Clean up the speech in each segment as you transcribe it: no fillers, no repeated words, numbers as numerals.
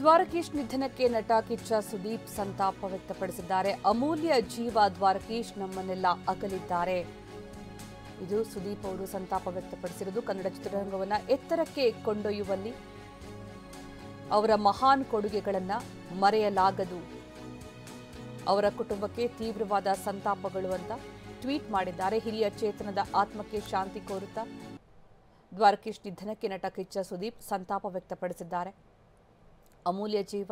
ದ್ವಾರಕೀಶ್ ನಿಧನಕ್ಕೆ ನಟ ಕಿಚ್ಚ ಸುದೀಪ್ ಸಂತಾಪ ವ್ಯಕ್ತಪಡಿಸಿದ್ದಾರೆ. ಅಮೂಲ್ಯ ಜೀವ ದ್ವಾರಕೀಶ್ ನಮ್ಮನ್ನೆಲ್ಲ ಅಗಲಿದ್ದಾರೆ. ಇದು ಸುದೀಪ್ ಅವರು ಸಂತಾಪ ವ್ಯಕ್ತಪಡಿಸಿರುವುದು. ಕನ್ನಡ ಚಿತ್ರರಂಗವನ್ನ ಎತ್ತರಕ್ಕೆ ಕೊಂಡೊಯ್ಯುವಲ್ಲಿ ಅವರ ಮಹಾನ್ ಕೊಡುಗೆಗಳನ್ನು ಮರೆಯಲಾಗದು. ಅವರ ಕುಟುಂಬಕ್ಕೆ ತೀವ್ರವಾದ ಸಂತಾಪಗಳು ಅಂತ ಟ್ವೀಟ್ ಮಾಡಿದ್ದಾರೆ. ಹಿರಿಯ ಚೇತನದ ಆತ್ಮಕ್ಕೆ ಶಾಂತಿ ಕೋರುತ್ತಾ ದ್ವಾರಕೀಶ್ ನಿಧನಕ್ಕೆ ನಟ ಕಿಚ್ಚ ಸುದೀಪ್ ಸಂತಾಪ ವ್ಯಕ್ತಪಡಿಸಿದ್ದಾರೆ. ಅಮೂಲ್ಯ ಜೀವ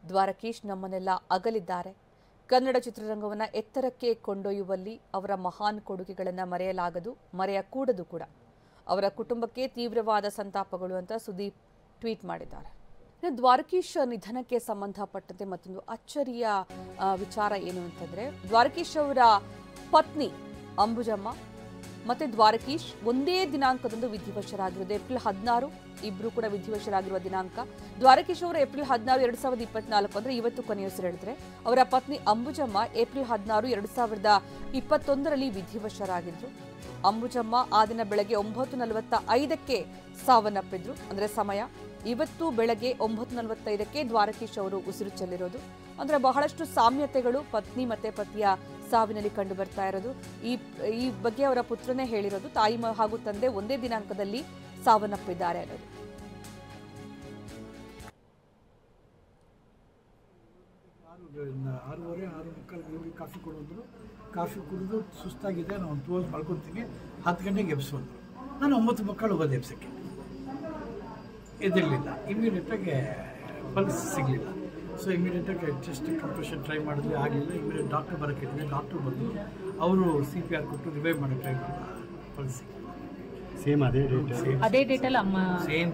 ದ್ವಾರಕೀಶ್ ನಮ್ಮನ್ನೆಲ್ಲ ಅಗಲಿದ್ದಾರೆ. ಕನ್ನಡ ಚಿತ್ರರಂಗವನ್ನು ಎತ್ತರಕ್ಕೆ ಕೊಂಡೊಯ್ಯುವಲ್ಲಿ ಅವರ ಮಹಾನ್ ಕೊಡುಗೆಗಳನ್ನು ಮರೆಯಲಾಗದು, ಮರೆಯಕೂಡದು ಕೂಡ. ಅವರ ಕುಟುಂಬಕ್ಕೆ ತೀವ್ರವಾದ ಸಂತಾಪಗಳು ಅಂತ ಸುದೀಪ್ ಟ್ವೀಟ್ ಮಾಡಿದ್ದಾರೆ. ದ್ವಾರಕೀಶ್ ನಿಧನಕ್ಕೆ ಸಂಬಂಧಪಟ್ಟಂತೆ ಮತ್ತೊಂದು ಅಚ್ಚರಿಯ ವಿಚಾರ ಏನು ಅಂತಂದ್ರೆ, ದ್ವಾರಕೀಶ್ ಅವರ ಪತ್ನಿ ಅಂಬುಜಮ್ಮ ಮತ್ತೆ ದ್ವಾರಕೀಶ್ ಒಂದೇ ದಿನಾಂಕದಂದು ವಿಧಿವಶರಾಗಿರುವುದು. ಏಪ್ರಿಲ್ 16 ಇಬ್ಬರು ಕೂಡ ವಿಧಿವಶರಾಗಿರುವ ದಿನಾಂಕ. ದ್ವಾರಕೀಶ್ ಅವರು ಏಪ್ರಿಲ್ 16, 2024 ಅಂದ್ರೆ ಇವತ್ತು ಕೊನೆಯುಸಿರೆಳೆದ್ರೆ, ಅವರ ಪತ್ನಿ ಅಂಬುಜಮ್ಮ ಏಪ್ರಿಲ್ 16, 2021ರಲ್ಲಿ ವಿಧಿವಶರಾಗಿದ್ರು. ಅಂಬುಜಮ್ಮ ಆ ದಿನ ಬೆಳಗ್ಗೆ 9:45ಕ್ಕೆ ಸಾವನ್ನಪ್ಪಿದ್ರು. ಅಂದ್ರೆ ಸಮಯ ಇವತ್ತು ಬೆಳಗ್ಗೆ 9:45ಕ್ಕೆ ದ್ವಾರಕೀಶ್ ಅವರು ಉಸಿರು ಚೆಲ್ಲಿರೋದು. ಅಂದ್ರೆ ಬಹಳಷ್ಟು ಸಾಮ್ಯತೆಗಳು ಪತ್ನಿ ಮತ್ತೆ ಪತಿಯ ಸಾವಿನಲ್ಲಿ ಕಂಡು ಬರ್ತಾ ಇರೋದು. ಈ ಬಗ್ಗೆ ಅವರ ಪುತ್ರನೇ ಹೇಳಿರೋದು, ತಾಯಿ ಹಾಗೂ ತಂದೆ ಒಂದೇ ದಿನಾಂಕದಲ್ಲಿ ಸಾವನ್ನಪ್ಪಿದ್ದಾರೆ ಅನ್ನೋದು. ಆರೂವರೆ 6:45 ಕಾಫಿ ಕೊಡೋದ್ರು. ಕಾಫಿ ಕುಡಿದು ಸುಸ್ತಾಗಿದೆ, ನಾನು 2 ಅವರ್ಸ್ ಮಲ್ಕೊತೀನಿ, 10 ಗಂಟೆಗೆ ಎಬ್ಸೋದ್ರು. ನಾನು 9:15 ಹೋಗೋದು ಎಬ್ಸಕ್ಕೆ. ಎದಿರಲಿಲ್ಲ, ಇಮಿಡಿಯೇಟಾಗಿ ಪಲ್ಸ್ ಸಿಗಲಿಲ್ಲ. ಸೊ ಇಮಿಡಿಯೇಟಾಗಿ ಚೆಸ್ಟ್ ಕಂಪ್ರೆಷನ್ ಟ್ರೈ ಮಾಡಿದ್ವಿ, ಆಗಲಿಲ್ಲ. Immediate doctor ಬರೋಕ್ಕಿದ್ವಿ. ಡಾಕ್ಟರ್ ಬಂದು ಅವರು CPR ಕೊಟ್ಟು ರಿವೈವ್ ಮಾಡೋಕ್ಕೆ ಟ್ರೈ ಮಾಡಿದ. ಪಲ್ಸ್ ಸೇಮ್ ಅದೇ ಡೇಟಲ್ಲಿ ಅಮ್ಮ ಸೇಮ್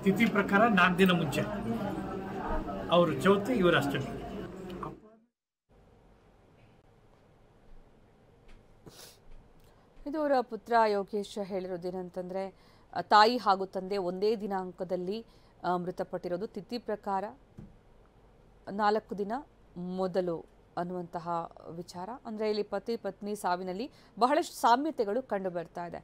ತಿಥಿ ಪ್ರಕಾರ 4 ದಿನ ಮುಂಚೆ ಅವರು ಚೌತಿ, ಇವರು ಅಷ್ಟಮಿ. ಇದು ಅವರ ಪುತ್ರ ಯೋಗೇಶ್ ಹೇಳಿರೋದೇನಂತಂದ್ರೆ, ತಾಯಿ ಹಾಗೂ ತಂದೆ ಒಂದೇ ದಿನಾಂಕದಲ್ಲಿ ಮೃತಪಟ್ಟಿರೋದು. ತಿಥಿ ಪ್ರಕಾರ 4 ದಿನ ಮೊದಲು ಅನ್ನುವಂತಹ ವಿಚಾರ. ಅಂದರೆ ಇಲ್ಲಿ ಪತಿ ಪತ್ನಿ ಸಾವಿನಲ್ಲಿ ಬಹಳಷ್ಟು ಸಾಮ್ಯತೆಗಳು ಕಂಡು ಬರ್ತಾ ಇದೆ.